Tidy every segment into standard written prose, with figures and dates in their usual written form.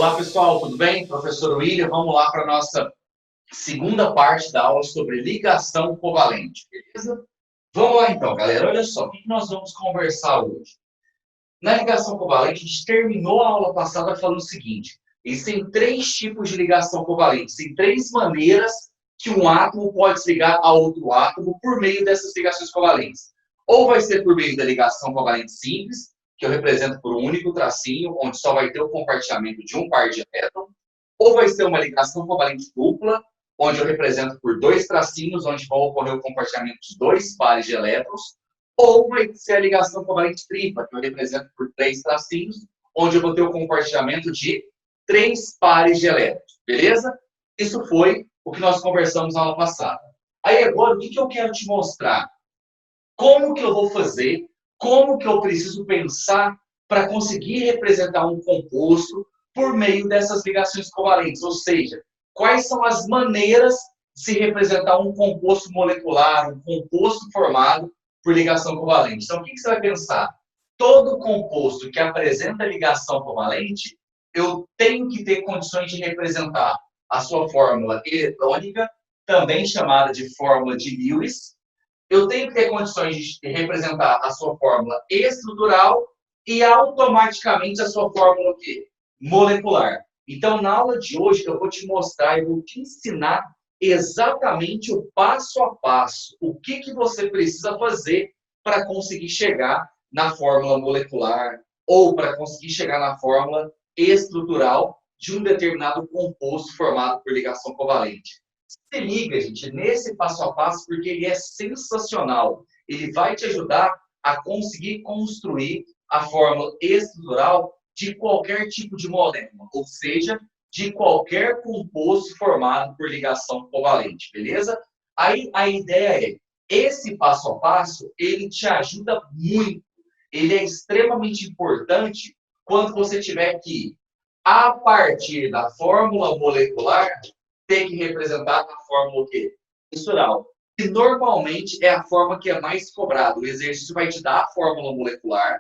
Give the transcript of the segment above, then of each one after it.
Olá pessoal, tudo bem? Professor William, vamos lá para a nossa segunda parte da aula sobre ligação covalente, beleza? Vamos lá então, galera. Olha só, o que nós vamos conversar hoje? Na ligação covalente, a gente terminou a aula passada falando o seguinte: existem três tipos de ligação covalente, tem três maneiras que um átomo pode se ligar a outro átomo por meio dessas ligações covalentes. Ou vai ser por meio da ligação covalente simples, que eu represento por um único tracinho, onde só vai ter o compartilhamento de um par de elétrons, ou vai ser uma ligação covalente dupla, onde eu represento por dois tracinhos, onde vão ocorrer o compartilhamento de dois pares de elétrons, ou vai ser a ligação covalente tripla, que eu represento por três tracinhos, onde eu vou ter o compartilhamento de três pares de elétrons, beleza? Isso foi o que nós conversamos na aula passada. Aí agora, o que eu quero te mostrar? Como que eu vou fazer? Como que eu preciso pensar para conseguir representar um composto por meio dessas ligações covalentes? Ou seja, quais são as maneiras de se representar um composto molecular, um composto formado por ligação covalente? Então, o que você vai pensar? Todo composto que apresenta ligação covalente, eu tenho que ter condições de representar a sua fórmula eletrônica, também chamada de fórmula de Lewis. Eu tenho que ter condições de representar a sua fórmula estrutural e automaticamente a sua fórmula o quê? Molecular. Então, na aula de hoje, eu vou te mostrar e vou te ensinar exatamente o passo a passo, o que você precisa fazer para conseguir chegar na fórmula molecular ou para conseguir chegar na fórmula estrutural de um determinado composto formado por ligação covalente. Se liga, gente, nesse passo a passo, porque ele é sensacional. Ele vai te ajudar a conseguir construir a fórmula estrutural de qualquer tipo de molécula, ou seja, de qualquer composto formado por ligação covalente, beleza? Aí a ideia é, esse passo a passo, ele te ajuda muito. Ele é extremamente importante quando você tiver que, a partir da fórmula molecular, tem que representar a fórmula o quê? Estrutural. Que normalmente é a forma que é mais cobrada. O exercício vai te dar a fórmula molecular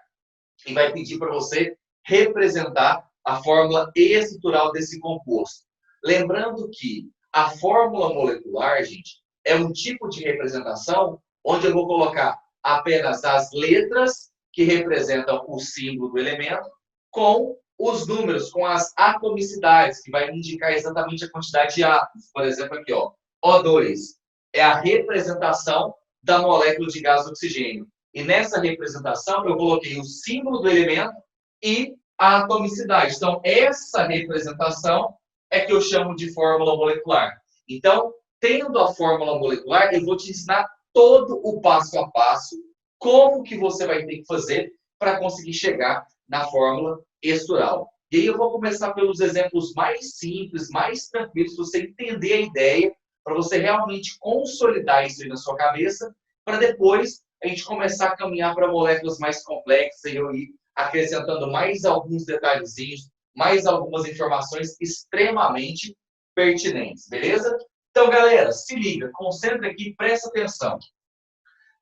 e vai pedir para você representar a fórmula estrutural desse composto. Lembrando que a fórmula molecular, gente, é um tipo de representação onde eu vou colocar apenas as letras que representam o símbolo do elemento com os números, com as atomicidades, que vai indicar exatamente a quantidade de átomos. Por exemplo, aqui, ó, O2 é a representação da molécula de gás oxigênio. E nessa representação, eu coloquei o símbolo do elemento e a atomicidade. Então, essa representação é que eu chamo de fórmula molecular. Então, tendo a fórmula molecular, eu vou te ensinar todo o passo a passo, como que você vai ter que fazer para conseguir chegar na fórmula estrutural. E aí eu vou começar pelos exemplos mais simples, mais tranquilos, para você entender a ideia, para você realmente consolidar isso aí na sua cabeça, para depois a gente começar a caminhar para moléculas mais complexas e eu ir acrescentando mais alguns detalhezinhos, mais algumas informações extremamente pertinentes, beleza? Então, galera, se liga, concentra aqui, presta atenção.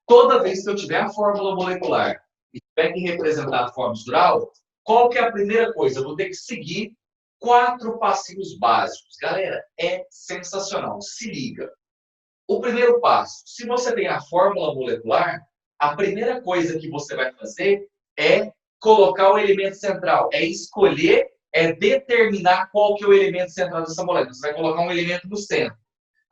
Toda vez que eu tiver a fórmula molecular e tiver que representar a fórmula estrutural, qual que é a primeira coisa? Eu vou ter que seguir 4 passinhos básicos. Galera, é sensacional. Se liga. O primeiro passo, se você tem a fórmula molecular, a primeira coisa que você vai fazer é colocar o elemento central, é escolher, é determinar qual que é o elemento central dessa molécula. Você vai colocar um elemento no centro.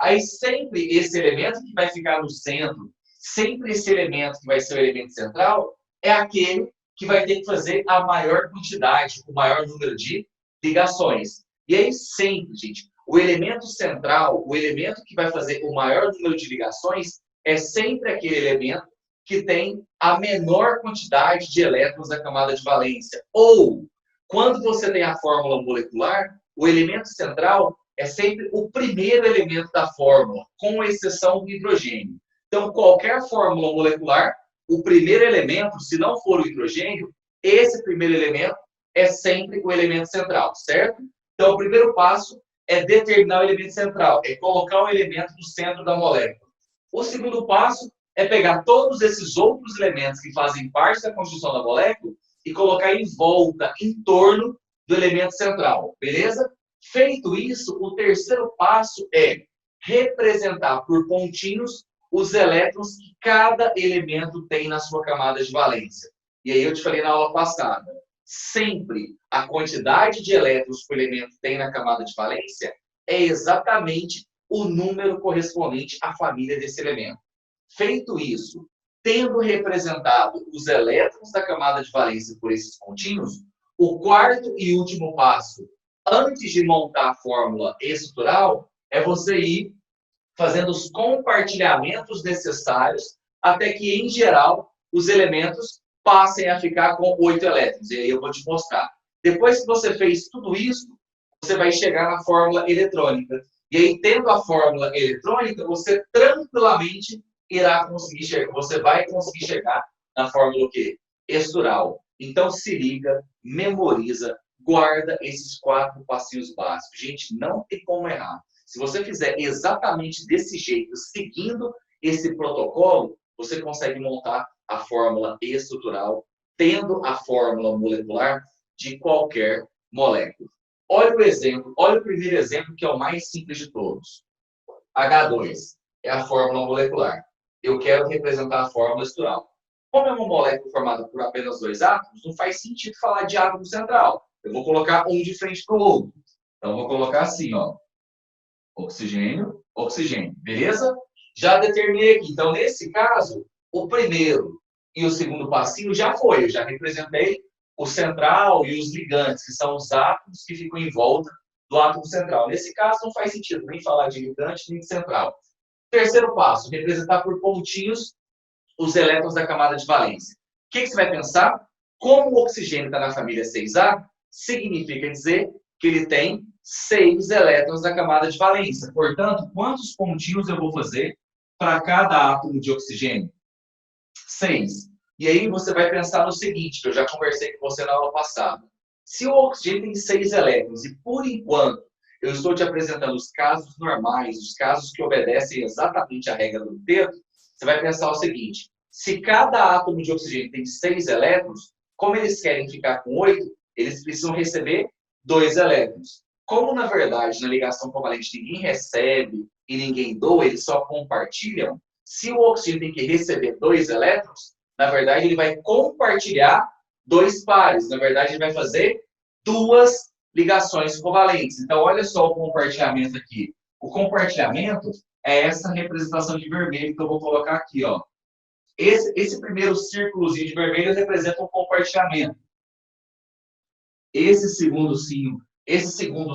Aí sempre esse elemento que vai ficar no centro, sempre esse elemento que vai ser o elemento central, é aquele que vai ter que fazer a maior quantidade, o maior número de ligações. E aí sempre, gente, o elemento central, o elemento que vai fazer o maior número de ligações, é sempre aquele elemento que tem a menor quantidade de elétrons da camada de valência. Ou, quando você tem a fórmula molecular, o elemento central é sempre o primeiro elemento da fórmula, com exceção do hidrogênio. Então, qualquer fórmula molecular, o primeiro elemento, se não for o hidrogênio, esse primeiro elemento é sempre o elemento central, certo? Então, o primeiro passo é determinar o elemento central, é colocar o elemento no centro da molécula. O segundo passo é pegar todos esses outros elementos que fazem parte da construção da molécula e colocar em volta, em torno do elemento central, beleza? Feito isso, o terceiro passo é representar por pontinhos os elétrons que cada elemento tem na sua camada de valência. E aí eu te falei na aula passada, sempre a quantidade de elétrons que o elemento tem na camada de valência é exatamente o número correspondente à família desse elemento. Feito isso, tendo representado os elétrons da camada de valência por esses pontinhos, o quarto e último passo, antes de montar a fórmula estrutural, é você ir fazendo os compartilhamentos necessários até que, em geral, os elementos passem a ficar com 8 elétrons. E aí eu vou te mostrar. Depois que você fez tudo isso, você vai chegar na fórmula eletrônica. E aí, tendo a fórmula eletrônica, você tranquilamente irá conseguir chegar. Você vai conseguir chegar na fórmula o quê? Estrutural. Então, se liga, memoriza, guarda esses 4 passinhos básicos. Gente, não tem como errar. Se você fizer exatamente desse jeito, seguindo esse protocolo, você consegue montar a fórmula estrutural, tendo a fórmula molecular de qualquer molécula. Olha o exemplo, olha o primeiro exemplo, que é o mais simples de todos. H2 é a fórmula molecular. Eu quero representar a fórmula estrutural. Como é uma molécula formada por apenas 2 átomos, não faz sentido falar de átomo central. Eu vou colocar um de frente para o outro. Então, eu vou colocar assim, ó. Oxigênio, oxigênio. Beleza? Já determinei aqui. Então, nesse caso, o primeiro e o segundo passinho já foi. Eu já representei o central e os ligantes, que são os átomos que ficam em volta do átomo central. Nesse caso, não faz sentido nem falar de ligante nem de central. Terceiro passo, representar por pontinhos os elétrons da camada de valência. O que você vai pensar? Como o oxigênio está na família 6A, significa dizer que ele tem 6 elétrons da camada de valência. Portanto, quantos pontinhos eu vou fazer para cada átomo de oxigênio? 6. E aí você vai pensar no seguinte, que eu já conversei com você na aula passada. Se o oxigênio tem 6 elétrons e, por enquanto, eu estou te apresentando os casos normais, os casos que obedecem exatamente à regra do quinteto, você vai pensar o seguinte, se cada átomo de oxigênio tem 6 elétrons, como eles querem ficar com 8, eles precisam receber 2 elétrons. Como, na verdade, na ligação covalente ninguém recebe e ninguém doa, eles só compartilham, se o oxigênio tem que receber 2 elétrons, na verdade, ele vai compartilhar 2 pares. Na verdade, ele vai fazer 2 ligações covalentes. Então, olha só o compartilhamento aqui. O compartilhamento é essa representação de vermelho que eu vou colocar aqui, ó. Esse primeiro círculozinho de vermelho representa um compartilhamento. Esse segundo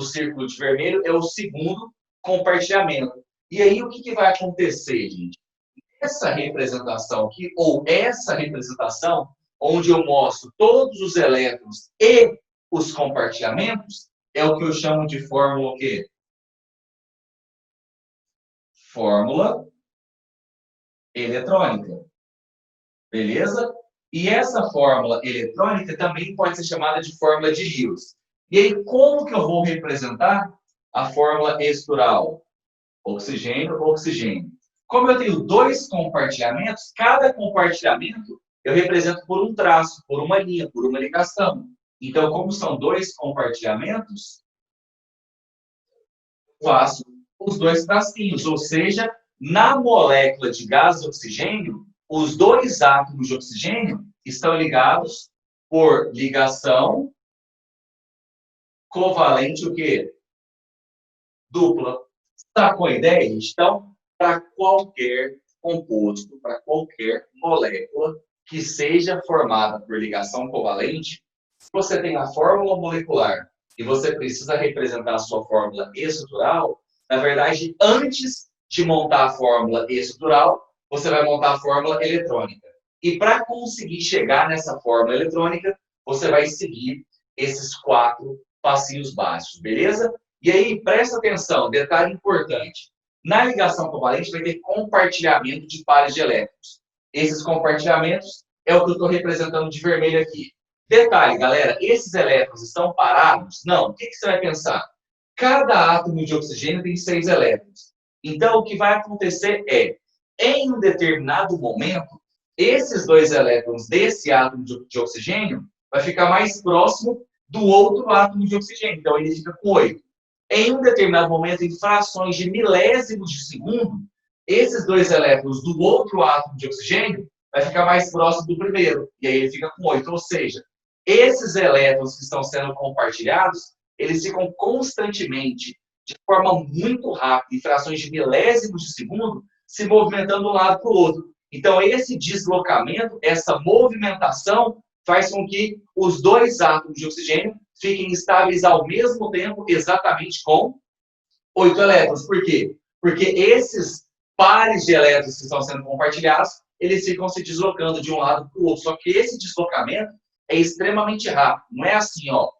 círculo de vermelho é o segundo compartilhamento. E aí, o que vai acontecer, gente? Essa representação aqui, ou essa representação, onde eu mostro todos os elétrons e os compartilhamentos, é o que eu chamo de fórmula o quê? Fórmula eletrônica. Beleza? E essa fórmula eletrônica também pode ser chamada de fórmula de Lewis. E aí, como que eu vou representar a fórmula estrutural? Oxigênio, oxigênio. Como eu tenho 2 compartilhamentos, cada compartilhamento eu represento por um traço, por uma linha, por uma ligação. Então, como são 2 compartilhamentos, faço os 2 tracinhos. Ou seja, na molécula de gás oxigênio, os 2 átomos de oxigênio estão ligados por ligação covalente o quê? Dupla. Sacou a ideia, gente? Então, para qualquer composto, para qualquer molécula que seja formada por ligação covalente, se você tem a fórmula molecular e você precisa representar a sua fórmula estrutural, na verdade, antes de montar a fórmula estrutural, você vai montar a fórmula eletrônica. E para conseguir chegar nessa fórmula eletrônica, você vai seguir esses 4 passinhos básicos, beleza? E aí, presta atenção, detalhe importante. Na ligação covalente vai ter compartilhamento de pares de elétrons. Esses compartilhamentos é o que eu estou representando de vermelho aqui. Detalhe, galera, esses elétrons estão parados? Não. O que você vai pensar? Cada átomo de oxigênio tem 6 elétrons. Então, o que vai acontecer é, em um determinado momento, esses 2 elétrons desse átomo de oxigênio vai ficar mais próximo do outro átomo de oxigênio. Então, ele fica com 8. Em um determinado momento, em frações de milésimos de segundo, esses 2 elétrons do outro átomo de oxigênio vai ficar mais próximo do primeiro. E aí ele fica com 8. Ou seja, esses elétrons que estão sendo compartilhados, eles ficam constantemente, de forma muito rápida, em frações de milésimos de segundo, se movimentando de um lado para o outro. Então, esse deslocamento, essa movimentação, faz com que os 2 átomos de oxigênio fiquem estáveis ao mesmo tempo, exatamente com 8 elétrons. Por quê? Porque esses pares de elétrons que estão sendo compartilhados, eles ficam se deslocando de um lado para o outro. Só que esse deslocamento é extremamente rápido. Não é assim, ó.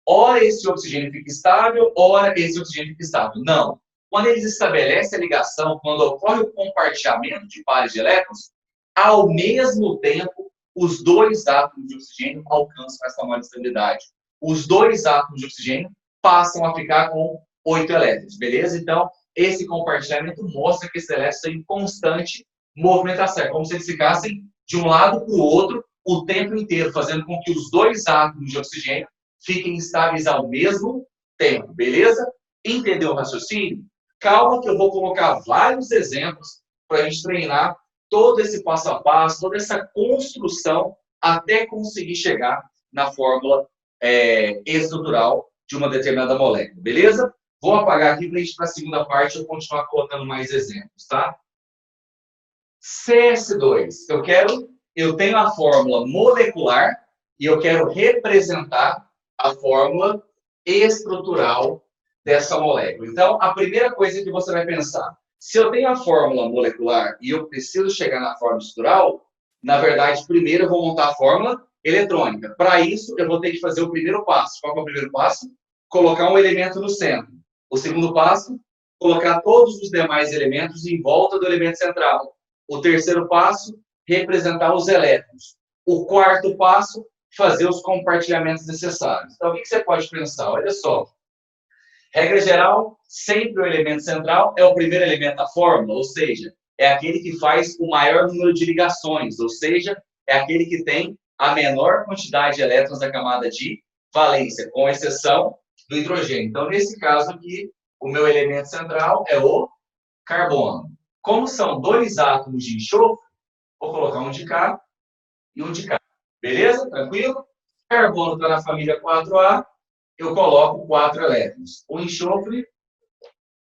Ora esse oxigênio fica estável, ora esse oxigênio fica estável. Não. Quando eles estabelecem a ligação, quando ocorre o compartilhamento de pares de elétrons, ao mesmo tempo, os 2 átomos de oxigênio alcançam essa maior estabilidade. Os 2 átomos de oxigênio passam a ficar com 8 elétrons, beleza? Então, esse compartilhamento mostra que esses elétrons estão em constante movimentação. É como se eles ficassem de um lado para o outro o tempo inteiro, fazendo com que os 2 átomos de oxigênio fiquem estáveis ao mesmo tempo, beleza? Entendeu o raciocínio? Calma que eu vou colocar vários exemplos para a gente treinar todo esse passo a passo, toda essa construção, até conseguir chegar na fórmula estrutural de uma determinada molécula, beleza? Vou apagar aqui para a gente ir para a segunda parte e continuar colocando mais exemplos, tá? CS2, eu tenho a fórmula molecular e eu quero representar a fórmula estrutural dessa molécula. Então, a primeira coisa que você vai pensar, se eu tenho a fórmula molecular e eu preciso chegar na fórmula estrutural, na verdade, primeiro eu vou montar a fórmula eletrônica. Para isso, eu vou ter que fazer o primeiro passo. Qual é o primeiro passo? Colocar um elemento no centro. O segundo passo, colocar todos os demais elementos em volta do elemento central. O terceiro passo, representar os elétrons. O quarto passo, fazer os compartilhamentos necessários. Então, o que você pode pensar? Olha só. Regra geral, sempre o elemento central é o primeiro elemento da fórmula, ou seja, é aquele que faz o maior número de ligações, ou seja, é aquele que tem a menor quantidade de elétrons da camada de valência, com exceção do hidrogênio. Então, nesse caso aqui, o meu elemento central é o carbono. Como são 2 átomos de enxofre, vou colocar um de cá e um de cá. Beleza? Tranquilo? Carbono está na família 4A, eu coloco 4 elétrons. O enxofre,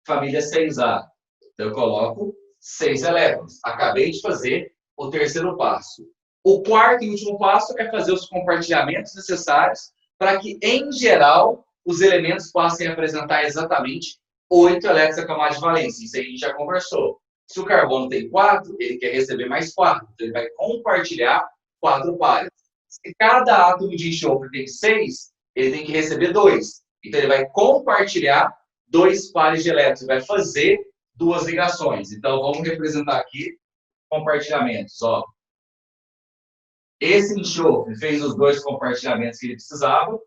família 6A. Então, eu coloco 6 elétrons. Acabei de fazer o terceiro passo. O quarto e último passo é fazer os compartilhamentos necessários para que, em geral, os elementos passem a apresentar exatamente 8 elétrons da camada de valência. Isso aí a gente já conversou. Se o carbono tem 4, ele quer receber mais 4. Então, ele vai compartilhar 4 pares. Se cada átomo de enxofre tem 6, ele tem que receber 2. Então, ele vai compartilhar 2 pares de elétrons. Ele vai fazer 2 ligações. Então, vamos representar aqui compartilhamentos. Ó. Esse enxofre fez os 2 compartilhamentos que ele precisava.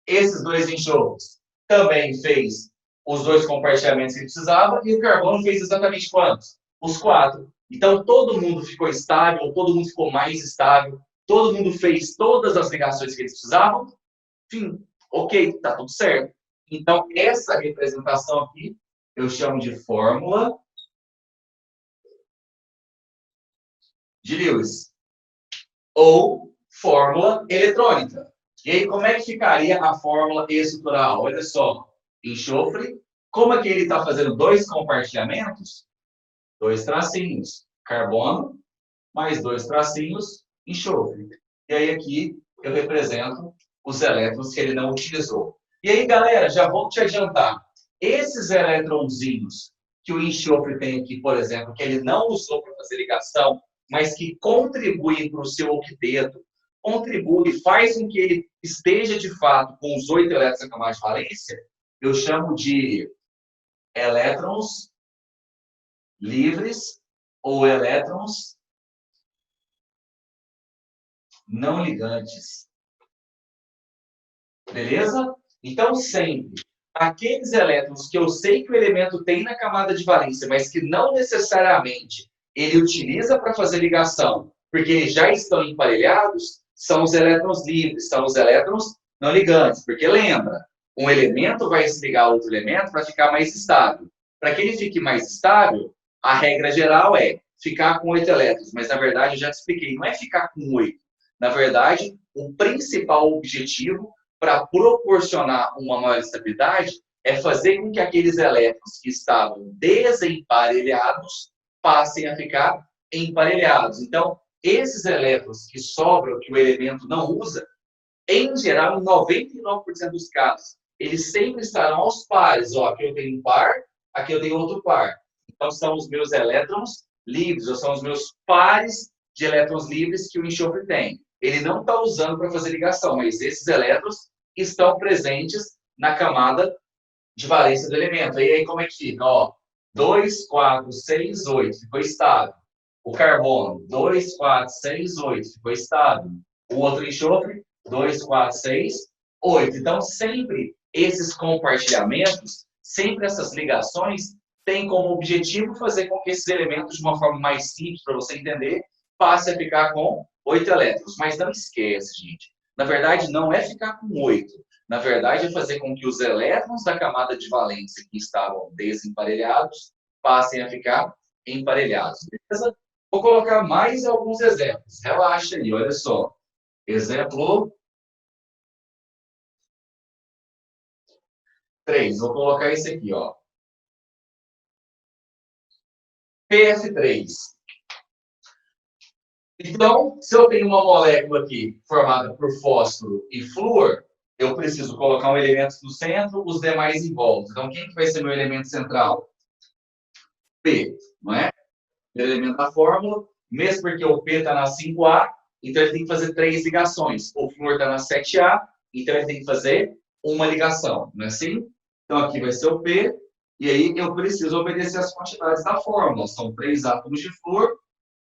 Esses 2 enxofres também fez os 2 compartilhamentos que ele precisava. E o carbono fez exatamente quantos? Os 4. Então, todo mundo ficou estável, todo mundo ficou mais estável. Todo mundo fez todas as ligações que eles precisavam. Enfim, ok, está tudo certo. Então, essa representação aqui, eu chamo de fórmula de Lewis. Ou fórmula eletrônica. E aí, como é que ficaria a fórmula estrutural? Olha só, enxofre. Como é que ele está fazendo 2 compartilhamentos? 2 tracinhos. Carbono, mais 2 tracinhos, enxofre. E aí aqui eu represento os elétrons que ele não utilizou. E aí, galera, já vou te adiantar. Esses eletronzinhos que o enxofre tem aqui, por exemplo, que ele não usou para fazer ligação, mas que contribuem para o seu octeto, contribui, faz com que ele esteja, de fato, com os 8 elétrons da camada de valência, eu chamo de elétrons livres ou elétrons não ligantes. Beleza? Então, sempre, aqueles elétrons que eu sei que o elemento tem na camada de valência, mas que não necessariamente ele utiliza para fazer ligação, porque eles já estão emparelhados, são os elétrons livres, são os elétrons não ligantes. Porque lembra, um elemento vai se ligar a outro elemento para ficar mais estável. Para que ele fique mais estável, a regra geral é ficar com 8 elétrons. Mas, na verdade, eu já te expliquei, não é ficar com 8. Na verdade, o principal objetivo para proporcionar uma maior estabilidade é fazer com que aqueles elétrons que estavam desemparelhados passem a ficar emparelhados. Então, esses elétrons que sobram, que o elemento não usa, em geral, em 99% dos casos, eles sempre estarão aos pares. Ó, aqui eu tenho um par, aqui eu tenho outro par. Então, são os meus elétrons livres, ou são os meus pares de elétrons livres que o enxofre tem. Ele não está usando para fazer ligação, mas esses elétrons estão presentes na camada de valência do elemento. E aí, como é que fica? Ó, 2, 4, 6, 8, ficou estável. O carbono, 2, 4, 6, 8, ficou estável. O outro enxofre, 2, 4, 6, 8. Então, sempre esses compartilhamentos, sempre essas ligações, têm como objetivo fazer com que esses elementos, de uma forma mais simples para você entender, passe a ficar com 8 elétrons. Mas não esquece, gente. Na verdade, não é ficar com 8. Na verdade, é fazer com que os elétrons da camada de valência que estavam desemparelhados passem a ficar emparelhados. Beleza? Vou colocar mais alguns exemplos. Relaxa aí, olha só. Exemplo 3. Vou colocar esse aqui, ó. PF3. Então, se eu tenho uma molécula aqui formada por fósforo e flúor, eu preciso colocar um elemento no centro, os demais em volta. Então, quem que vai ser meu elemento central? P, não é? O elemento da fórmula, mesmo porque o P está na 5A, então ele tem que fazer 3 ligações. O flúor está na 7A, então ele tem que fazer uma ligação, não é assim? Então, aqui vai ser o P, e aí eu preciso obedecer as quantidades da fórmula. São 3 átomos de flúor,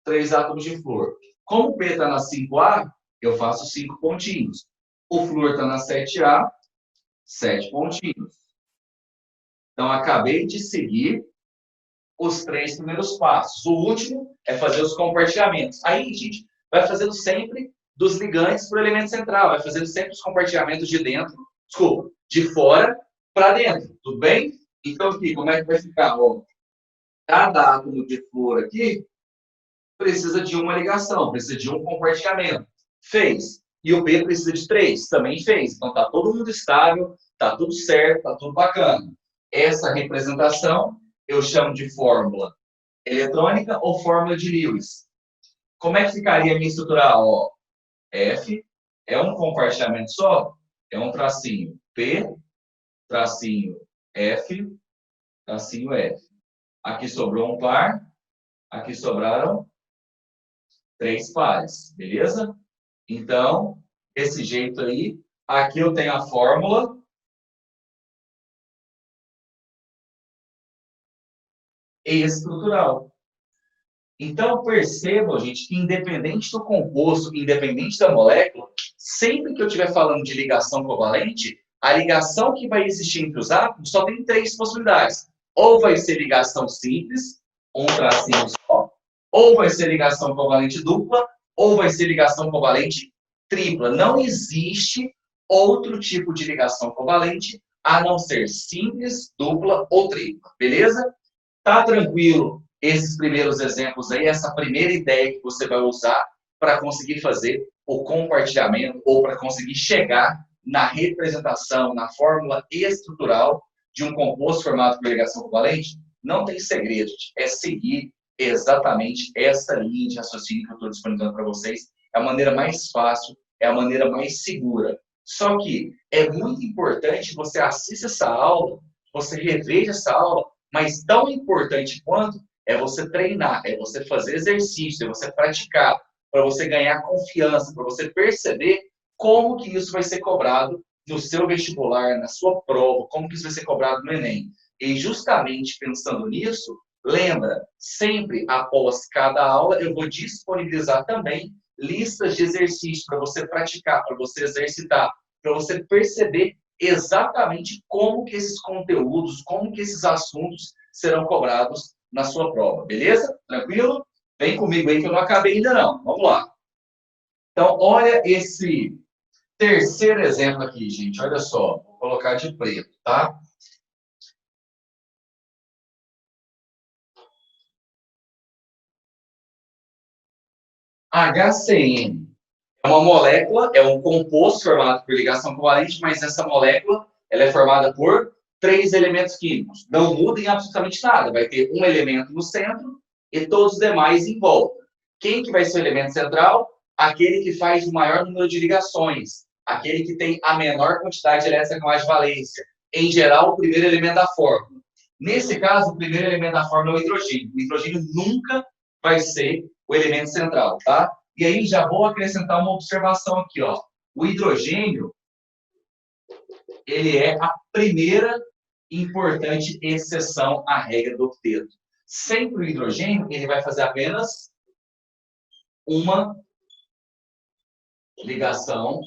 3 átomos de flúor. Como o P está na 5A, eu faço 5 pontinhos. O flúor está na 7A, 7 pontinhos. Então, acabei de seguir os 3 primeiros passos. O último é fazer os compartilhamentos. Aí, gente, vai fazendo sempre dos ligantes para o elemento central. Vai fazendo sempre os compartilhamentos de dentro, desculpa, de fora para dentro. Tudo bem? Então, aqui, como é que vai ficar? Ó, cada átomo de flúor aqui precisa de uma ligação, precisa de um compartilhamento. Fez. E o P precisa de 3, também fez. Então, está todo mundo estável, está tudo certo, está tudo bacana. Essa representação eu chamo de fórmula eletrônica ou fórmula de Lewis. Como é que ficaria a minha estrutural? Ó, F é um compartilhamento só, é um tracinho P, tracinho F, tracinho F. Aqui sobrou um par, aqui sobraram 3 pares, beleza? Então, desse jeito aí, aqui eu tenho a fórmula estrutural. Então, percebam, gente, que independente do composto, independente da molécula, sempre que eu estiver falando de ligação covalente, a ligação que vai existir entre os átomos só tem 3 possibilidades. Ou vai ser ligação simples, um tracinho só, ou vai ser ligação covalente dupla, ou vai ser ligação covalente tripla. Não existe outro tipo de ligação covalente a não ser simples, dupla ou tripla. Beleza? Tá tranquilo esses primeiros exemplos aí, essa primeira ideia que você vai usar para conseguir fazer o compartilhamento ou para conseguir chegar na representação, na fórmula estrutural de um composto formado por ligação covalente? Não tem segredo, é seguir exatamente essa linha de raciocínio que eu estou disponibilizando para vocês. É a maneira mais fácil, é a maneira mais segura. Só que é muito importante você assista essa aula, você reveja essa aula, mas tão importante quanto é você treinar, é você fazer exercício, é você praticar, para você ganhar confiança, para você perceber como que isso vai ser cobrado no seu vestibular, na sua prova, como que isso vai ser cobrado no Enem. E justamente pensando nisso, lembra, sempre após cada aula, eu vou disponibilizar também listas de exercícios para você praticar, para você exercitar, para você perceber exatamente como que esses conteúdos, como que esses assuntos serão cobrados na sua prova, beleza? Tranquilo? Vem comigo aí que eu não acabei ainda não. Vamos lá. Então, olha esse terceiro exemplo aqui, gente. Olha só, vou colocar de preto, tá? HCN é uma molécula, é um composto formado por ligação covalente, mas essa molécula ela é formada por 3 elementos químicos. Não muda em absolutamente nada. Vai ter um elemento no centro e todos os demais em volta. Quem que vai ser o elemento central? Aquele que faz o maior número de ligações, aquele que tem a menor quantidade elétrica com mais valência. Em geral, o primeiro elemento da fórmula. Nesse caso, o primeiro elemento da fórmula é o hidrogênio. O hidrogênio nunca vai ser o elemento central, tá? E aí já vou acrescentar uma observação aqui, ó. O hidrogênio, ele é a primeira importante exceção à regra do octeto. Sempre o hidrogênio, ele vai fazer apenas uma ligação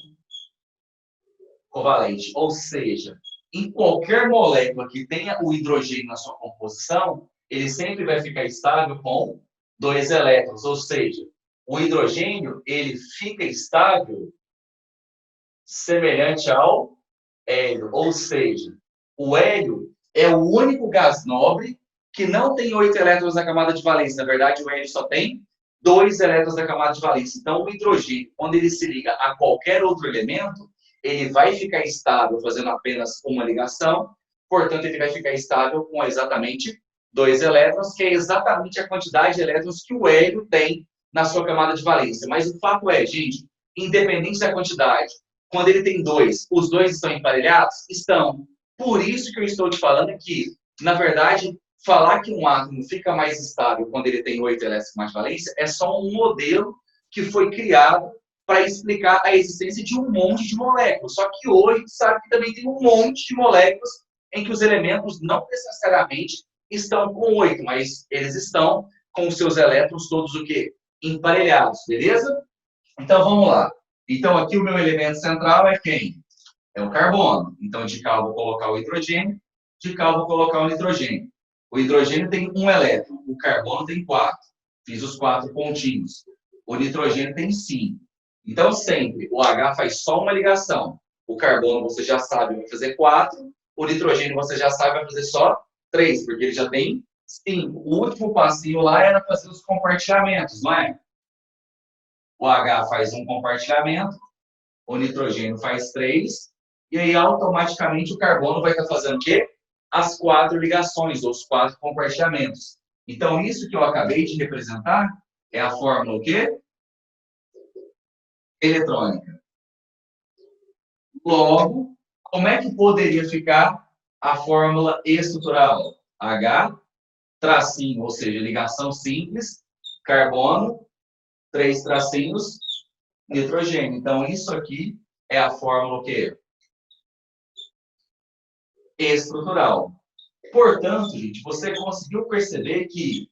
covalente. Ou seja, em qualquer molécula que tenha o hidrogênio na sua composição, ele sempre vai ficar estável com 2 elétrons. Ou seja, o hidrogênio, ele fica estável semelhante ao hélio. Ou seja, o hélio é o único gás nobre que não tem 8 elétrons na camada de valência. Na verdade, o hélio só tem 2 elétrons na camada de valência. Então, o hidrogênio, quando ele se liga a qualquer outro elemento, ele vai ficar estável fazendo apenas uma ligação. Portanto, ele vai ficar estável com exatamente 2 elétrons, que é exatamente a quantidade de elétrons que o hélio tem na sua camada de valência. Mas o fato é, gente, independente da quantidade, quando ele tem 2, os 2 estão emparelhados? Estão. Por isso que eu estou te falando que, na verdade, falar que um átomo fica mais estável quando ele tem 8 elétrons com mais valência é só um modelo que foi criado para explicar a existência de um monte de moléculas. Só que hoje a gente sabe que também tem um monte de moléculas em que os elementos não necessariamente estão com 8, mas eles estão com os seus elétrons todos o quê? Emparelhados, beleza? Então vamos lá. Então aqui o meu elemento central é quem? É o carbono. Então de cá eu vou colocar o hidrogênio, de cá eu vou colocar o nitrogênio. O hidrogênio tem 1 elétron, o carbono tem 4. Fiz os 4 pontinhos. O nitrogênio tem 5. Então sempre o H faz só uma ligação. O carbono você já sabe vai fazer 4. O nitrogênio você já sabe vai fazer só 3, porque ele já tem 5. O último passinho lá era fazer os compartilhamentos, não é? O H faz um compartilhamento, o nitrogênio faz 3, e aí automaticamente o carbono vai estar fazendo o quê? As 4 ligações, ou os 4 compartilhamentos. Então, isso que eu acabei de representar é a fórmula o quê? Eletrônica. Logo, como é que poderia ficar a fórmula estrutural? H, tracinho, ou seja, ligação simples, carbono, 3 tracinhos, nitrogênio. Então, isso aqui é a fórmula o quê? Estrutural. Portanto, gente, você conseguiu perceber que,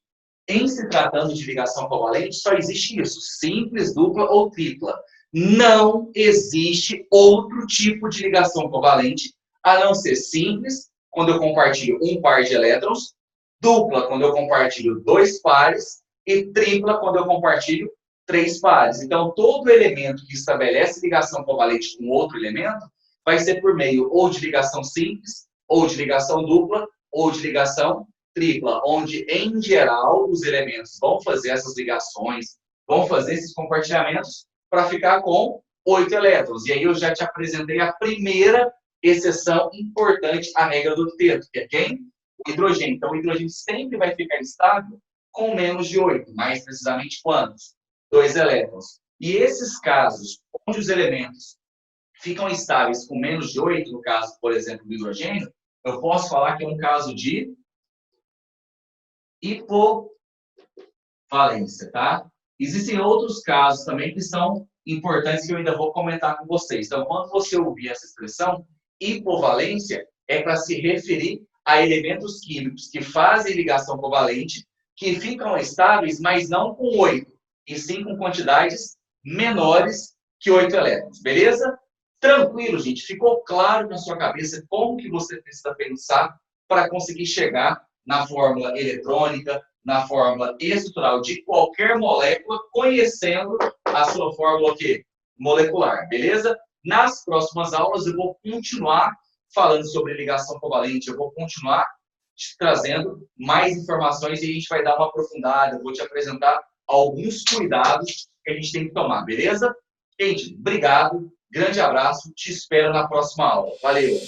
em se tratando de ligação covalente, só existe isso, simples, dupla ou tripla. Não existe outro tipo de ligação covalente, a não ser simples, quando eu compartilho um par de elétrons, dupla, quando eu compartilho 2 pares, e tripla, quando eu compartilho 3 pares. Então, todo elemento que estabelece ligação covalente com outro elemento vai ser por meio ou de ligação simples, ou de ligação dupla, ou de ligação tripla, onde, em geral, os elementos vão fazer essas ligações, vão fazer esses compartilhamentos para ficar com 8 elétrons. E aí eu já te apresentei a primeira exceção importante à regra do octeto, que é quem? O hidrogênio. Então, o hidrogênio sempre vai ficar estável com menos de 8. Mais precisamente quantos? 2 elétrons. E esses casos, onde os elementos ficam estáveis com menos de 8, no caso, por exemplo, do hidrogênio, eu posso falar que é um caso de hipovalência, tá? Existem outros casos também que são importantes que eu ainda vou comentar com vocês. Então, quando você ouvir essa expressão, hipovalência é para se referir a elementos químicos que fazem ligação covalente, que ficam estáveis, mas não com 8, e sim com quantidades menores que 8 elétrons, beleza? Tranquilo, gente? Ficou claro na sua cabeça como que você precisa pensar para conseguir chegar na fórmula eletrônica, na fórmula estrutural de qualquer molécula, conhecendo a sua fórmula o quê? molecular, beleza? Nas próximas aulas eu vou continuar falando sobre ligação covalente, eu vou continuar te trazendo mais informações e a gente vai dar uma aprofundada, eu vou te apresentar alguns cuidados que a gente tem que tomar, beleza? Gente, obrigado, grande abraço, te espero na próxima aula. Valeu!